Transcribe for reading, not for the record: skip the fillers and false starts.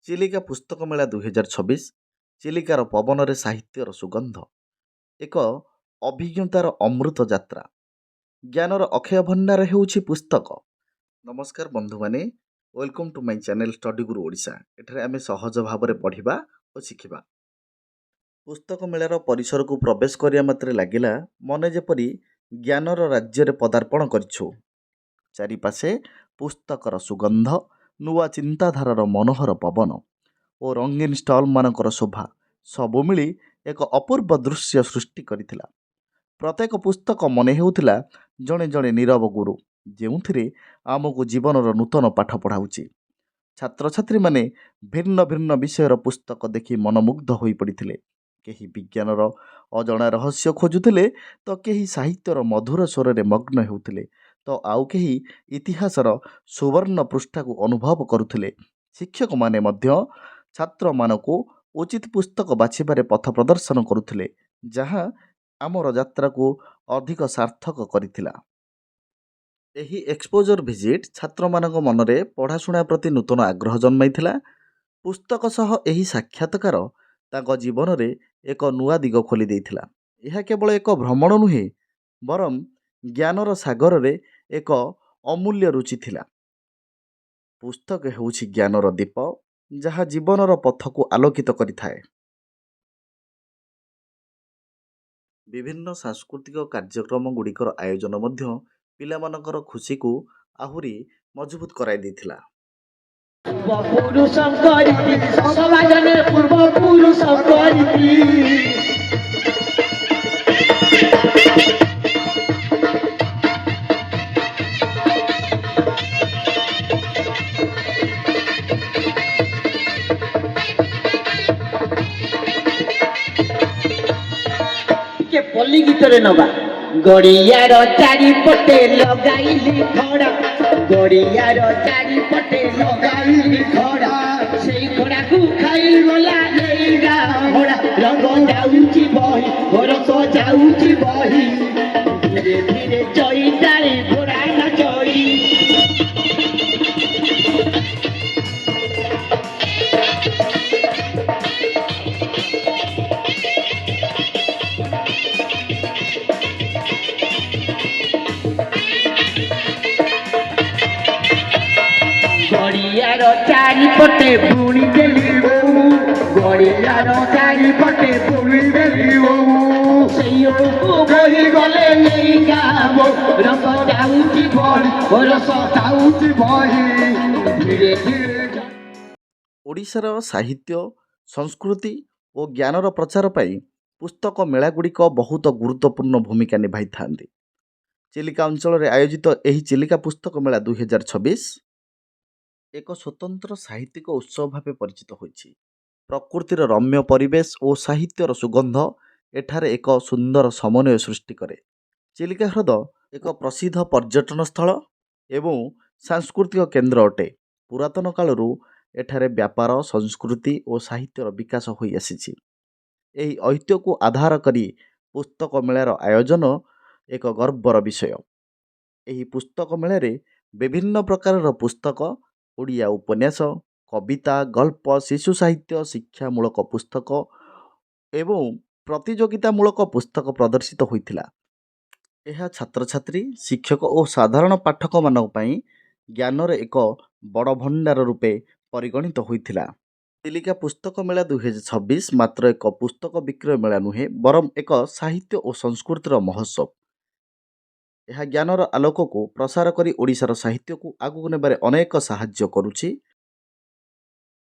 ଚିଲିକା ପୁସ୍ତକ ମେଳା 2026 ଚିଲିକାର ପବନରେ ସାହିତ୍ୟର ସୁଗନ୍ଧ ଏକ ଅଭିଜ୍ଞତାର ଅମୃତ ଯାତ୍ରା। ଜ୍ଞାନର ଅକ୍ଷୟ ଭଣ୍ଡାର ହେଉଛି ପୁସ୍ତକ। ନମସ୍କାର ବନ୍ଧୁମାନେ, welcome to my channel study Guru Odisha. ଏଠାରେ ଆମେ ସହଜ ଭାବରେ ପଢ଼ିବା ଓ ଶିଖିବା। ପୁସ୍ତକ ମେଳାର ପରିସରକୁ ପ୍ରବେଶ କରିବା ମାତ୍ରେ ଲାଗିଲା ମନେ ଯେପରି ଜ୍ଞାନର ରାଜ୍ୟରେ ପଦାର୍ପଣ କରିଛୁ। ଚାରିପାଶେ ପୁସ୍ତକର ସୁଗନ୍ଧ, ନୂଆ ଚିନ୍ତାଧାରାର ମନୋହର ପବନ ଓ ରଙ୍ଗୀନ ଷ୍ଟଲମାନଙ୍କର ଶୋଭା ସବୁ ମିଳି ଏକ ଅପୂର୍ବ ଦୃଶ୍ୟ ସୃଷ୍ଟି କରିଥିଲା। ପ୍ରତ୍ୟେକ ପୁସ୍ତକ ମନେ ହେଉଥିଲା ଜଣେ ଜଣେ ନୀରବ ଗୁରୁ, ଯେଉଁଥିରେ ଆମକୁ ଜୀବନର ନୂତନ ପାଠ ପଢ଼ାଉଛି। ଛାତ୍ରଛାତ୍ରୀମାନେ ଭିନ୍ନ ଭିନ୍ନ ବିଷୟର ପୁସ୍ତକ ଦେଖି ମନମୁଗ୍ଧ ହୋଇପଡ଼ିଥିଲେ। କେହି ବିଜ୍ଞାନର ଅଜଣା ରହସ୍ୟ ଖୋଜୁଥିଲେ ତ କେହି ସାହିତ୍ୟର ମଧୁର ସ୍ୱରରେ ମଗ୍ନ ହେଉଥିଲେ ତ ଆଉ କେହି ଇତିହାସର ସୁବର୍ଣ୍ଣ ପୃଷ୍ଠାକୁ ଅନୁଭବ କରୁଥିଲେ। ଶିକ୍ଷକମାନେ ମଧ୍ୟ ଛାତ୍ରମାନଙ୍କୁ ଉଚିତ ପୁସ୍ତକ ବାଛିବାରେ ପଥ ପ୍ରଦର୍ଶନ କରୁଥିଲେ, ଯାହା ଆମର ଯାତ୍ରାକୁ ଅଧିକ ସାର୍ଥକ କରିଥିଲା। ଏହି ଏକ୍ସପୋଜର ଭିଜିଟ୍ ଛାତ୍ରମାନଙ୍କ ମନରେ ପଢ଼ାଶୁଣା ପ୍ରତି ନୂତନ ଆଗ୍ରହ ଜନ୍ମାଇଥିଲା। ପୁସ୍ତକ ସହ ଏହି ସାକ୍ଷାତକାର ତାଙ୍କ ଜୀବନରେ ଏକ ନୂଆ ଦିଗ ଖୋଲି ଦେଇଥିଲା। ଏହା କେବଳ ଏକ ଭ୍ରମଣ ନୁହେଁ, ବରଂ ଜ୍ଞାନର ସାଗରରେ ଏକ ଅମୂଲ୍ୟ ରୁଚି ଥିଲା। ପୁସ୍ତକ ହେଉଛି ଜ୍ଞାନର ଦୀପ, ଯାହା ଜୀବନର ପଥକୁ ଆଲୋକିତ କରିଥାଏ। ବିଭିନ୍ନ ସାଂସ୍କୃତିକ କାର୍ଯ୍ୟକ୍ରମ ଗୁଡ଼ିକର ଆୟୋଜନ ମଧ୍ୟ ପିଲାମାନଙ୍କର ଖୁସିକୁ ଆହୁରି ମଜବୁତ କରାଇ ଦେଇଥିଲା। ପଲ୍ଲୀ ଗୀତରେ ନବା ଗଡ଼ିଆର ଚାରିପଟେ ଲଗାଇଲି ଖଡ଼ା, ଗଡ଼ିଆର ଚାରିପଟେ ଲଗାଇଲି ଖଡ଼ା, ସେଇ ଖଡ଼ାକୁ ଖାଇଗଲା ଏଇ ଗାହଡ଼ା। ରଙ୍ଗ ଯାଉଛି ବହି, ରସ ଯାଉଛି ବହି, ଧୀରେ ଧୀରେ ଚଇତାଳି ଘୋଡ଼ା ନାଚଇ। ଗଡ଼ିଆର ଚାରିପଟେ ବୁଣି ଦେଲି ବୋଉ, ଗଡ଼ିଆର ଚାରିପଟେ ବୁଣି ଦେଲି ବୋଉ, ସେଇ ବହି ଗଲେ ନେଇ ଗାବ, ରସ ଯାଉଛି ବହି, ରସ ଯାଉଛି ବହି, ଧୀରେ ଧୀରେ। ଓଡ଼ିଶାର ସାହିତ୍ୟ, ସଂସ୍କୃତି ଓ ଜ୍ଞାନର ପ୍ରଚାର ପାଇଁ ପୁସ୍ତକ ମେଳାଗୁଡ଼ିକ ବହୁତ ଗୁରୁତ୍ୱପୂର୍ଣ୍ଣ ଭୂମିକା ନିଭାଇଥାନ୍ତି। ଚିଲିକା ଅଞ୍ଚଳରେ ଆୟୋଜିତ ଏହି ଚିଲିକା ପୁସ୍ତକ ମେଳା 2026 ଏକ ସ୍ୱତନ୍ତ୍ର ସାହିତ୍ୟିକ ଉତ୍ସବ ଭାବେ ପରିଚିତ ହୋଇଛି। ପ୍ରକୃତିର ରମ୍ୟ ପରିବେଶ ଓ ସାହିତ୍ୟର ସୁଗନ୍ଧ ଏଠାରେ ଏକ ସୁନ୍ଦର ସମନ୍ୱୟ ସୃଷ୍ଟି କରେ। ଚିଲିକା ହ୍ରଦ ଏକ ପ୍ରସିଦ୍ଧ ପର୍ଯ୍ୟଟନ ସ୍ଥଳ ଏବଂ ସାଂସ୍କୃତିକ କେନ୍ଦ୍ର ଅଟେ। ପୁରାତନ କାଳରୁ ଏଠାରେ ବ୍ୟାପାର, ସଂସ୍କୃତି ଓ ସାହିତ୍ୟର ବିକାଶ ହୋଇ ଆସିଛି। ଏହି ଐତିହ୍ୟକୁ ଆଧାର କରି ପୁସ୍ତକ ମେଳାର ଆୟୋଜନ ଏକ ଗର୍ବର ବିଷୟ। ଏହି ପୁସ୍ତକ ମେଳାରେ ବିଭିନ୍ନ ପ୍ରକାରର ପୁସ୍ତକ, ଓଡ଼ିଆ ଉପନ୍ୟାସ, କବିତା, ଗଳ୍ପ, ଶିଶୁ ସାହିତ୍ୟ, ଶିକ୍ଷାମୂଳକ ପୁସ୍ତକ ଏବଂ ପ୍ରତିଯୋଗିତାମୂଳକ ପୁସ୍ତକ ପ୍ରଦର୍ଶିତ ହୋଇଥିଲା। ଏହା ଛାତ୍ରଛାତ୍ରୀ, ଶିକ୍ଷକ ଓ ସାଧାରଣ ପାଠକମାନଙ୍କ ପାଇଁ ଜ୍ଞାନର ଏକ ବଡ଼ ଭଣ୍ଡାର ରୂପେ ପରିଗଣିତ ହୋଇଥିଲା। ଚିଲିକା ପୁସ୍ତକ ମେଳା 2026 ମାତ୍ର ଏକ ପୁସ୍ତକ ବିକ୍ରୟ ମେଳା ନୁହେଁ, ବରଂ ଏକ ସାହିତ୍ୟ ଓ ସଂସ୍କୃତିର ମହୋତ୍ସବ। ଏହା ଜ୍ଞାନର ଆଲୋକକୁ ପ୍ରସାର କରି ଓଡ଼ିଶାର ସାହିତ୍ୟକୁ ଆଗକୁ ନେବାରେ ଅନେକ ସାହାଯ୍ୟ କରୁଛି।